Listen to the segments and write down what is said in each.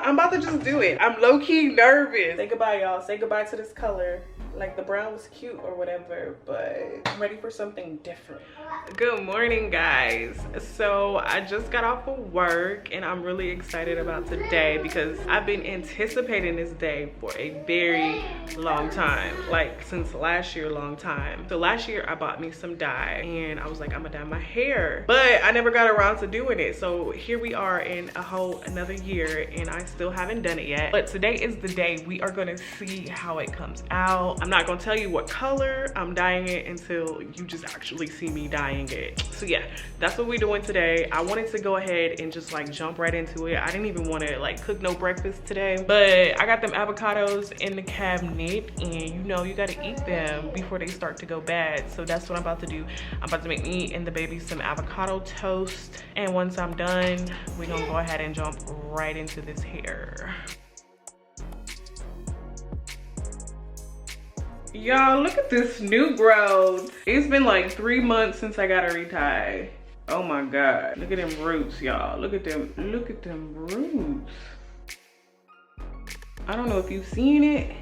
I'm about to just do it. I'm low-key nervous. Say goodbye, y'all. Say goodbye to this color. Like, the brown was cute or whatever, but I'm ready for something different. Good morning, guys. So I just got off of work and I'm really excited about today because I've been anticipating this day for a very long time, like since last year, long time. So last year I bought me some dye and I was like, I'm gonna dye my hair, but I never got around to doing it. So here we are in a whole another year and I still haven't done it yet. But today is the day we are gonna see how it comes out. I'm not gonna tell you what color I'm dyeing it until you just actually see me dyeing it. So yeah, that's what we're doing today. I wanted to go ahead and just like jump right into it. I didn't even want to like cook no breakfast today, but I got them avocados in the cabinet and you know you got to eat them before they start to go bad. So that's what I'm about to do. I'm about to make me and the baby some avocado toast, and once I'm done, we're gonna go ahead and jump right into this hair. Y'all, look at this new growth. It's been like 3 months since I got a retie. Oh my God. Look at them roots, y'all. Look at them roots. I don't know if you've seen it,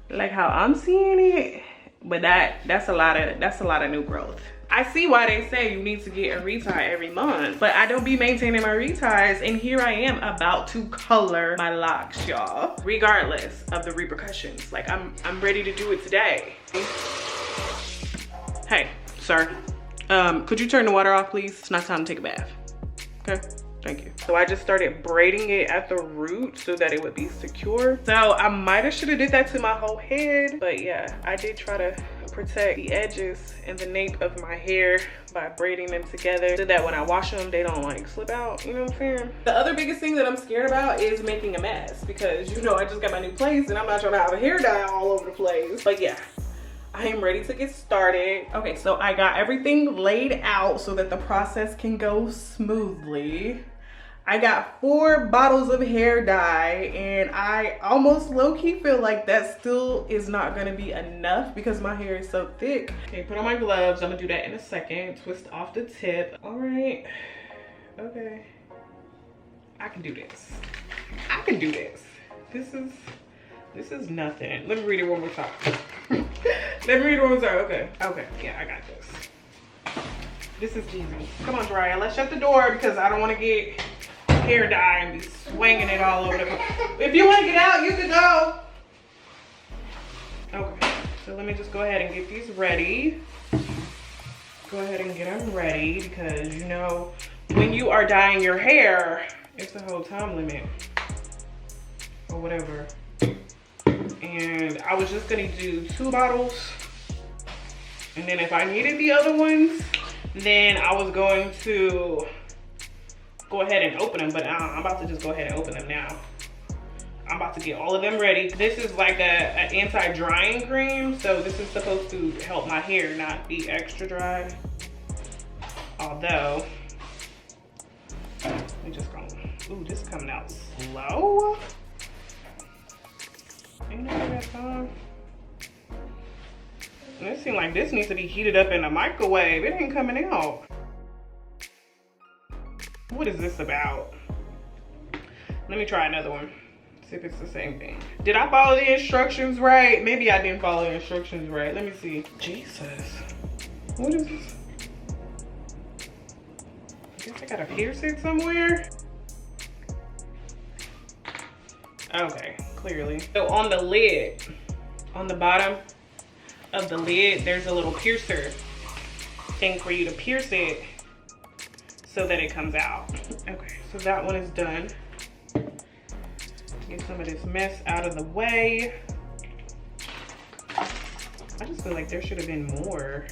like how I'm seeing it, but that's a lot of new growth. I see why they say you need to get a retie every month, but I don't be maintaining my reties, and here I am about to color my locks, y'all. Regardless of the repercussions, like I'm ready to do it today. Hey, sir, could you turn the water off, please? It's not time to take a bath. Okay, thank you. So I just started braiding it at the root so that it would be secure. So I might have should have did that to my whole head, but yeah, I did try to protect the edges and the nape of my hair by braiding them together so that when I wash them, they don't like slip out, you know what I'm saying? The other biggest thing that I'm scared about is making a mess because you know I just got my new place and I'm not trying to have a hair dye all over the place. But yeah, I am ready to get started. Okay, so I got everything laid out so that the process can go smoothly. I got 4 bottles of hair dye and I almost low-key feel like that still is not gonna be enough because my hair is so thick. Okay, put on my gloves. I'm gonna do that in a second. Twist off the tip. All right, okay. I can do this. I can do this. This is nothing. Let me read it one more time. Let me read it one more time. Okay, yeah, I got this. This is easy. Come on, Tamaria, let's shut the door because I don't want to get hair dye and be swinging it all over the place. If you want to get out, you can go. Okay, so let me just go ahead and get these ready. Go ahead and get them ready because you know when you are dyeing your hair, it's a whole time limit or whatever. And I was just gonna do 2 bottles, and then if I needed the other ones, then I was going to go ahead and open them, but I'm about to just go ahead and open them now. I'm about to get all of them ready. This is like an anti-drying cream, so this is supposed to help my hair not be extra dry. Although, we just gonna, ooh, this is coming out slow. Ain't no got time. It seems like this needs to be heated up in a microwave. It ain't coming out. What is this about? Let me try another one. See if it's the same thing. Did I follow the instructions right? Maybe I didn't follow the instructions right. Let me see. Jesus. What is this? I guess I gotta pierce it somewhere. Okay, clearly. So on the lid, on the bottom of the lid, there's a little piercer thing for you to pierce it so that it comes out. Okay, so that one is done. Get some of this mess out of the way. I just feel like there should have been more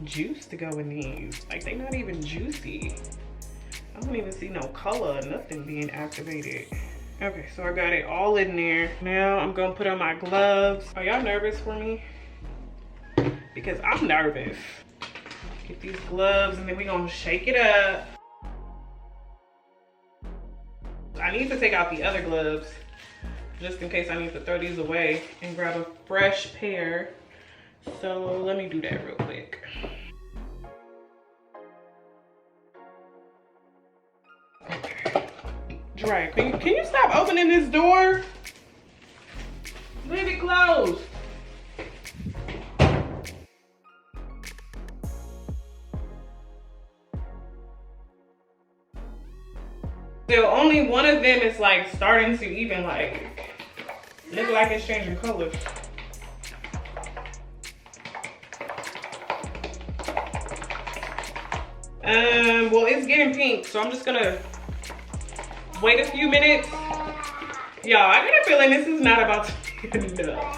juice to go in these. Like, they're not even juicy. I don't even see no color, nothing being activated. Okay, so I got it all in there. Now I'm gonna put on my gloves. Are y'all nervous for me? Because I'm nervous. Get these gloves and then we're gonna shake it up. I need to take out the other gloves just in case I need to throw these away and grab a fresh pair. So let me do that real quick. Okay. Right, can you stop opening this door? Leave it closed. So only one of them is like starting to even like look like it's changing colors. Well, it's getting pink, so I'm just gonna wait a few minutes. Y'all, I get a feeling this is not about to be enough.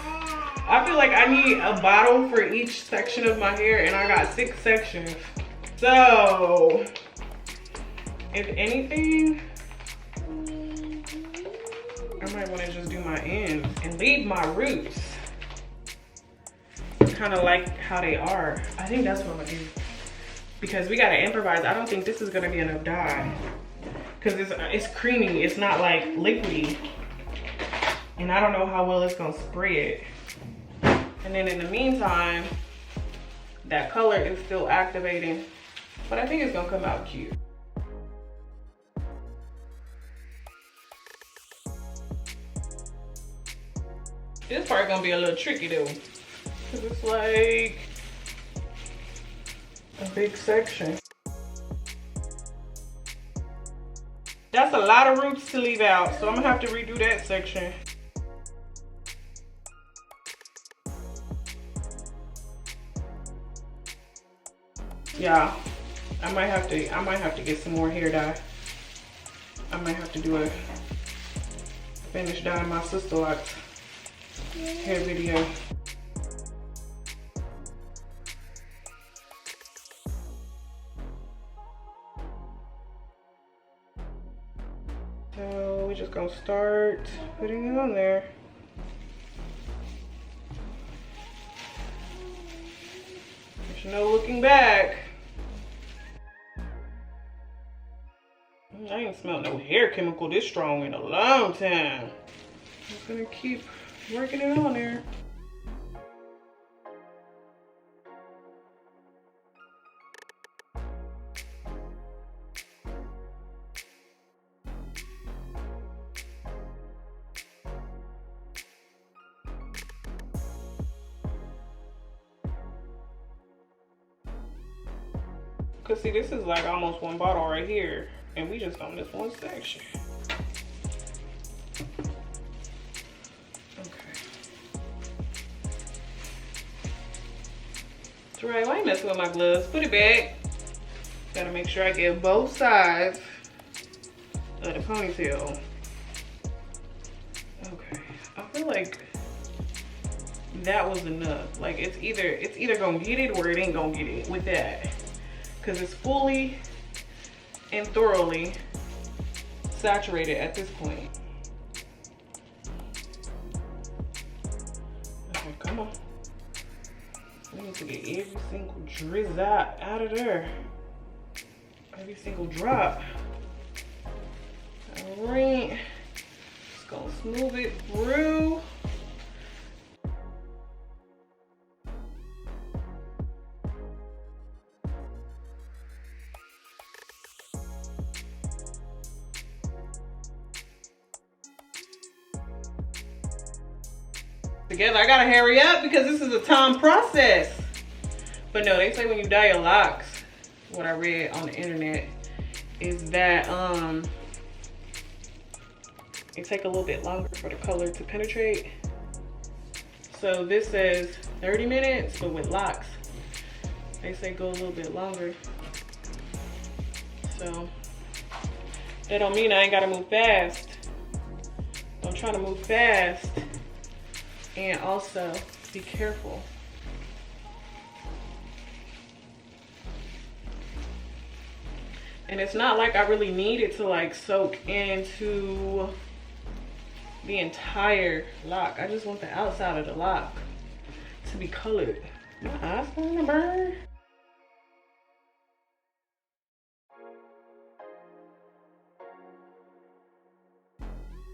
I feel like I need a bottle for each section of my hair, and I got 6 sections. So, if anything, I might want to just do my ends and leave my roots kind of like how they are. I think that's what I'm gonna do, because we gotta improvise. I don't think this is gonna be enough dye, because it's creamy, it's not like liquidy, and I don't know how well it's gonna spread. And then in the meantime, that color is still activating, but I think it's gonna come out cute. This part gonna be a little tricky though, because it's like a big section. That's a lot of roots to leave out, so I'm gonna have to redo that section. Yeah, I might have to get some more hair dye. I might have to do a finish dyeing my SisterLocks hair video. So we're just gonna start putting it on there. There's no looking back. I ain't smelled no hair chemical this strong in a long time. I'm just gonna keep working it on there. Cause see, this is like almost one bottle right here, and we just on this one section. Right, why ain't messing with my gloves? Put it back. Gotta make sure I get both sides of the ponytail. Okay, I feel like that was enough. Like it's either gonna get it or it ain't gonna get it with that, because it's fully and thoroughly saturated at this point. Okay, come on. We need to get every single drizz out of there. Every single drop. All right. Just gonna smooth it through. Together, I gotta hurry up because this is a time process. But no, they say when you dye your locks, what I read on the internet is that it take a little bit longer for the color to penetrate. So this says 30 minutes, but with locks, they say go a little bit longer. So that don't mean I ain't gotta move fast. I'm trying to move fast. And also be careful. And it's not like I really need it to like soak into the entire lock. I just want the outside of the lock to be colored. My eyes starting to burn.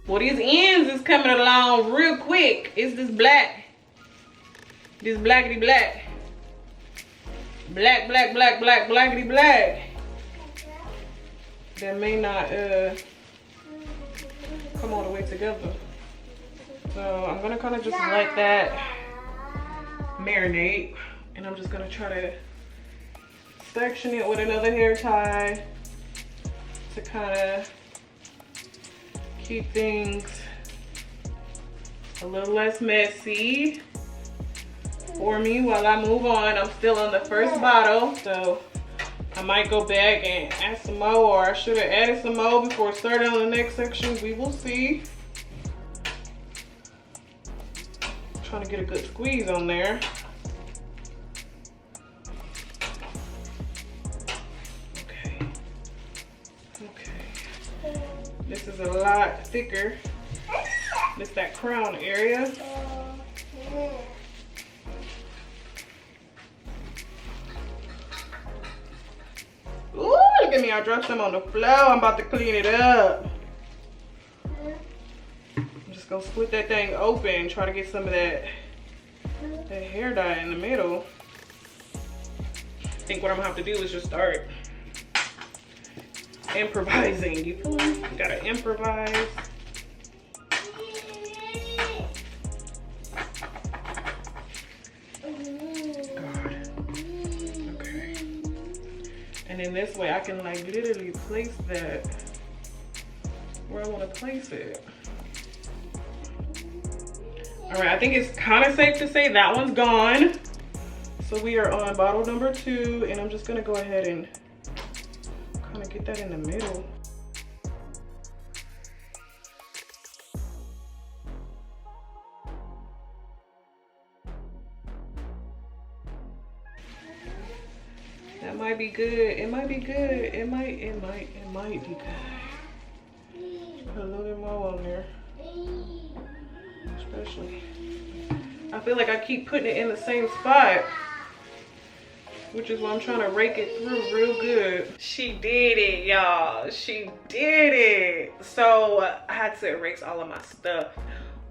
Well, these ends is coming along real quick. It's this black. This blackity black. Black, black, black, black, blackity black. That may not together. So I'm gonna kind of just let that marinate, and I'm just gonna try to section it with another hair tie to kind of keep things a little less messy for me while I move on. I'm still on the first bottle, so I might go back and add some more, or I should have added some more before starting on the next section. We will see. Trying to get a good squeeze on there. Okay. This is a lot thicker. It's that crown area. Ooh, look at me, I dropped some on the floor. I'm about to clean it up. I'm just gonna split that thing open, try to get some of that hair dye in the middle. I think what I'm gonna have to do is just start improvising. You feel me? You gotta improvise. And in this way, I can like literally place that where I want to place it. All right, I think it's kind of safe to say that one's gone. So we are on bottle number 2, and I'm just gonna go ahead and kind of get that in the middle. That might be good. It might be good. It might be good. Put a little bit more on there. Especially, I feel like I keep putting it in the same spot, which is why I'm trying to rake it through real good. She did it, y'all. She did it. So I had to erase all of my stuff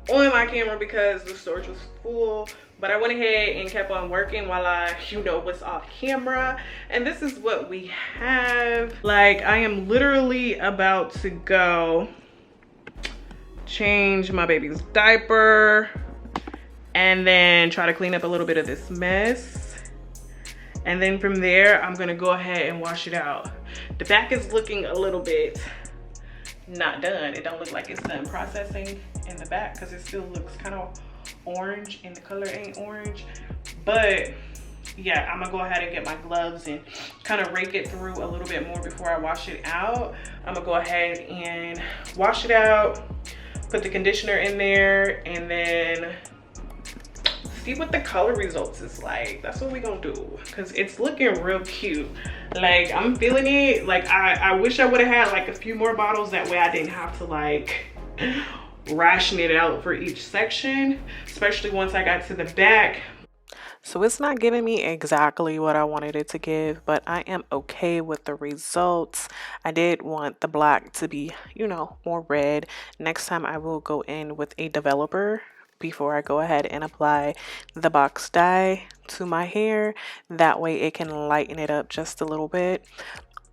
on my camera because the storage was full. But I went ahead and kept on working while I, was off camera. And this is what we have. Like, I am literally about to go change my baby's diaper and then try to clean up a little bit of this mess. And then from there, I'm gonna go ahead and wash it out. The back is looking a little bit not done. It don't look like it's done processing in the back because it still looks kind of orange and the color ain't orange. But yeah, I'm gonna go ahead and get my gloves and kind of rake it through a little bit more before I wash it out. I'm gonna go ahead and wash it out, put the conditioner in there, and then see what the color results is like. That's what we're gonna do, because it's looking real cute. Like, I'm feeling it. Like, I wish I would have had like a few more bottles, that way I didn't have to like ration it out for each section, especially once I got to the back. So it's not giving me exactly what I wanted it to give, but I am okay with the results. I did want the black to be, more red. Next time I will go in with a developer before I go ahead and apply the box dye to my hair. That way it can lighten it up just a little bit.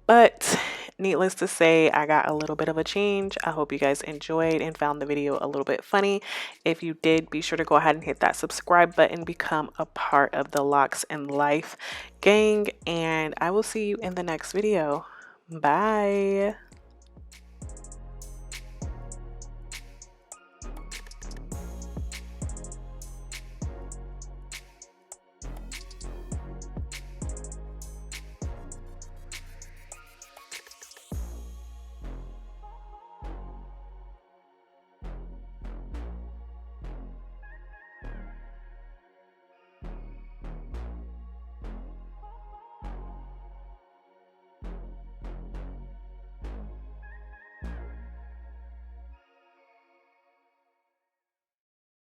But needless to say, I got a little bit of a change. I hope you guys enjoyed and found the video a little bit funny. If you did, be sure to go ahead and hit that subscribe button, become a part of the Locs and Life gang, and I will see you in the next video. Bye.